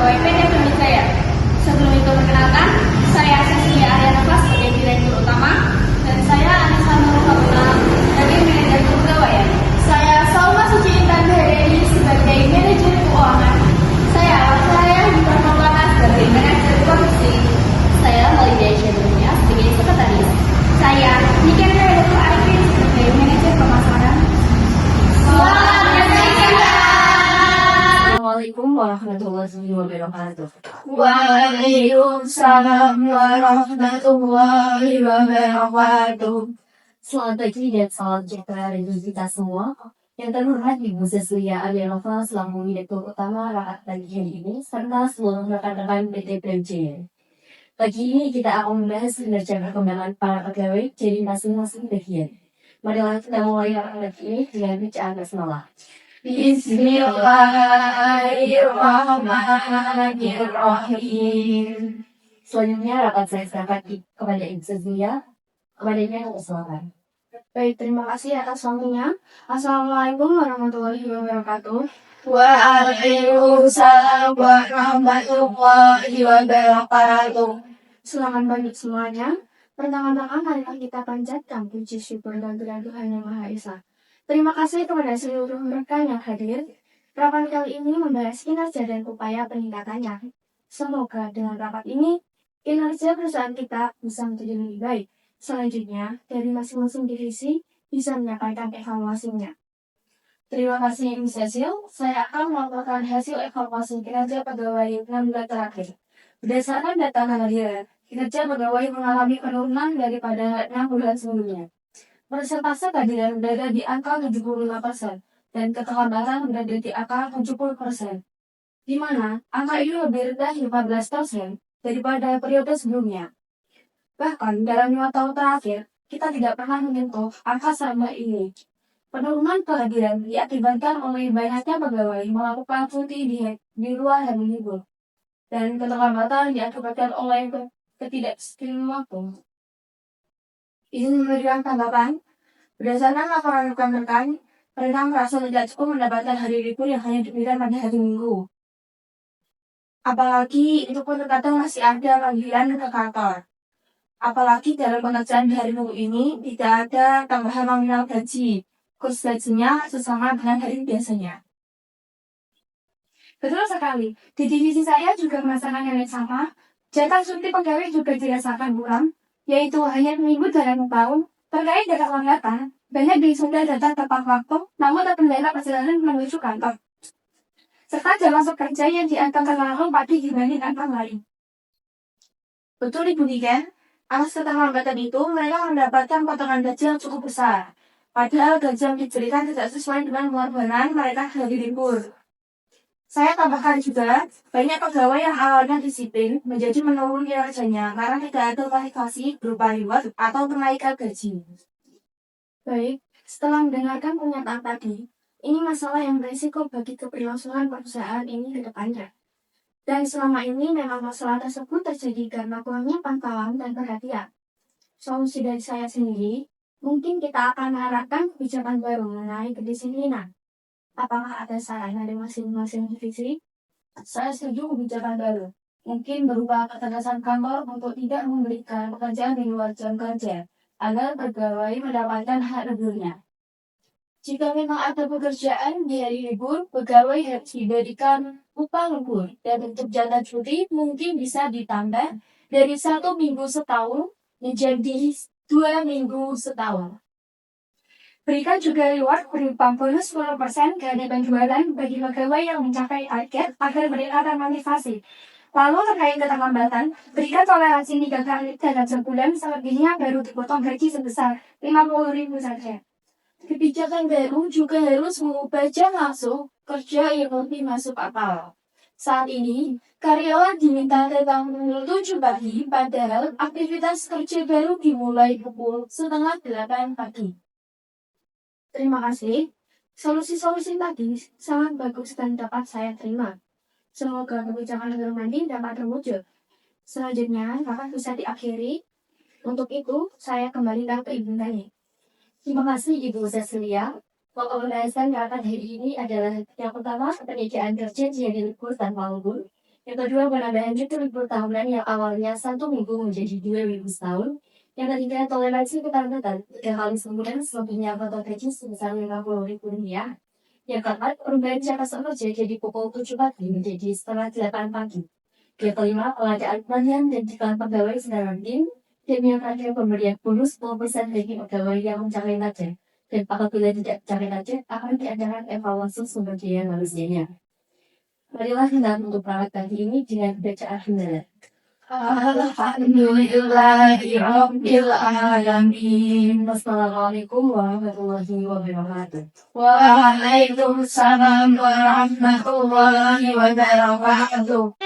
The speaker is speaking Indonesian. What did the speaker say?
pegawai PT Pemijaya. Sebelum itu perkenalkan, saya Cecilia Arianova sebagai Direktur Utama dan saya Anissa Nuruluna sebagai Manajer Kepegawaian. Saya Salma Suci Intan Dhareni sebagai Manajer Keuangan. Saya Alfaya Dita Maulana sebagai Manajer Produksi. Saya Malidia Syedurnya sebagai Sekretaris. Saya Niken Dr. Arifin sebagai Manajer Pemasaran. Selamat menyaksikan. Assalamualaikum warahmatullahi wabarakatuh. Waalaikumsalam warahmatullahi wabarakatuh. Selamat pagi dan salam sejahtera bagi kita semua. Yang terhormat Ibu Cecilia Arianova selaku Direktur Utama rapat pagi hari ini serta seluruh rekan-rekan PT Pemijaya. Pagi ini kita akan membahas kinerja perkembangan para pegawai dari masing-masing bagian. Marilah kita mulai rapat pagi ini dengan bacaan basmalah. Bismillahirrahmanirrahim. Selanjutnya rapat saya serahkan kepada Ibu Cecilia. Kepadanya silakan. Baik, terima kasih atas waktunya. Assalamualaikum warahmatullahi wabarakatuh. Waalaikumsalam warahmatullahi wabarakatuh. Selamat pagi semuanya. Pertama-tama marilah kita panjatkan puji syukur dan kepada Tuhan Yang Maha Esa. Terima kasih kepada seluruh rekan yang hadir. Rapat kali ini membahas kinerja dan upaya peningkatannya. Semoga dengan rapat ini, kinerja perusahaan kita bisa menjadi lebih baik. Selanjutnya, dari masing-masing divisi bisa menyampaikan evaluasinya. Terima kasih Ibu Cecil. Saya akan melaporkan hasil evaluasi kinerja pegawai 6 bulan terakhir. Berdasarkan data kehadiran, kinerja pegawai mengalami penurunan daripada 6 bulan sebelumnya. Persentase kehadiran berada di angka 75% dan keterlambatan berada di angka 70%. Di mana angka ini lebih rendah 15% daripada periode sebelumnya. Bahkan dalam 5 tahun terakhir, kita tidak pernah menyentuh angka sama ini. Penurunan kehadiran diakibatkan oleh banyaknya pegawai melakukan cuti di luar hari libur. Dan keterlambatan diakibatkan oleh ketidakdisiplinan waktu. Izin memberikan tanggapan, berdasarkan laporan rekan-rekan, mereka merasa tidak cukup mendapatkan hari libur yang hanya diberikan pada hari Minggu. Apalagi itu pun terkadang masih ada panggilan ke kantor. Apalagi dalam pekerjaan di hari Minggu ini tidak ada tambahan nominal gaji. Kurs gajinya sesama dengan hari biasanya. Betul sekali, di divisi saya juga merasakan yang sama. Jatah cuti pegawai juga dirasakan kurang, yaitu hanya minggu dalam tahun. Terkait data kelanggatan, banyak ditunda data tepat waktu, namun terkendala perjalanan menuju kantor. Serta jam masuk kerja yang diantarkan langsung pagi dibanding kantor lain. Betul Ibu Niken, atas keterlambatan itu mereka mendapatkan potongan gaji yang cukup besar. Padahal gaji yang diberikan tidak sesuai dengan pengorbanan mereka hari libur. Saya tambahkan juga, banyak pegawai yang awalnya disiplin menjadi menurun kinerjanya karena tidak ada motivasi berupa reward atau kenaikan gaji. Baik, setelah mendengarkan pernyataan tadi, ini masalah yang berisiko bagi keberlangsungan perusahaan ini ke depannya. Dan selama ini memang masalah tersebut terjadi karena kurangnya pantauan dan perhatian. Solusi dari saya sendiri, mungkin kita akan mengharapkan kebijakan baru mengenai kedisiplinan. Apakah ada saran dari masing-masing divisi? Saya setuju kebijakan baru. Mungkin berupa ketegasan kantor untuk tidak memberikan pekerjaan di luar jam kerja, agar pegawai mendapatkan hak liburnya. Jika memang ada pekerjaan di hari libur, pegawai harus diberikan upah libur, dan untuk jatah cuti mungkin bisa ditambah dari 1 minggu setahun menjadi 2 minggu setahun. Berikan juga reward berupa bonus 10% dari penjualan bagi pegawai yang mencapai target agar mereka termotivasi. Lalu terkait keterlambatan, berikan toleransi 3 kali dalam sebulan selebihnya baru dipotong gaji sebesar 50.000 saja. Kebijakan baru juga harus mengubah jam langsung kerja yang lebih masuk akal. Saat ini, karyawan diminta datang pukul 7 pagi, padahal aktivitas kerja baru dimulai pukul 7:30 pagi. Terima kasih. Solusi-solusi tadi sangat bagus dan dapat saya terima. Semoga kebijakan baru nanti dapat terwujud. Selanjutnya, rapat bisa diakhiri. Untuk itu, saya kembalikan ke Ibu Nani. Terima kasih Ibu Cecilia. Pembahasan rapat hari ini adalah yang pertama, penyediaan kerja di hari libur tanpa libur. Yang kedua, penambahan cuti libur tahunan yang awalnya 1 minggu menjadi 2 minggu setahun. Yang ketiga, toleransi keterlibatan 3 kali sebulan selebihnya foto gaji sebesar Rp50.000. Yang keempat, perubahan jam masuk kerja jadi pukul 7 pagi menjadi setengah 8 pagi. Yang kelima, pengadaan pelatihan dan diklat pegawai secara rutin. Dan yang terakhir, pemberian bonus 10% bagi pegawai yang mencapai target. Dan apabila tidak mencapai target, akan diadakan evaluasi sumber daya manusianya. Marilah kita untuk perawat pagi ini dengan bacaan benar. Alhamdulillahirabbil alamin. Wassalamualaikum warahmatullahi wabarakatuh. Waalaikumsalam warahmatullahi wabarakatuh.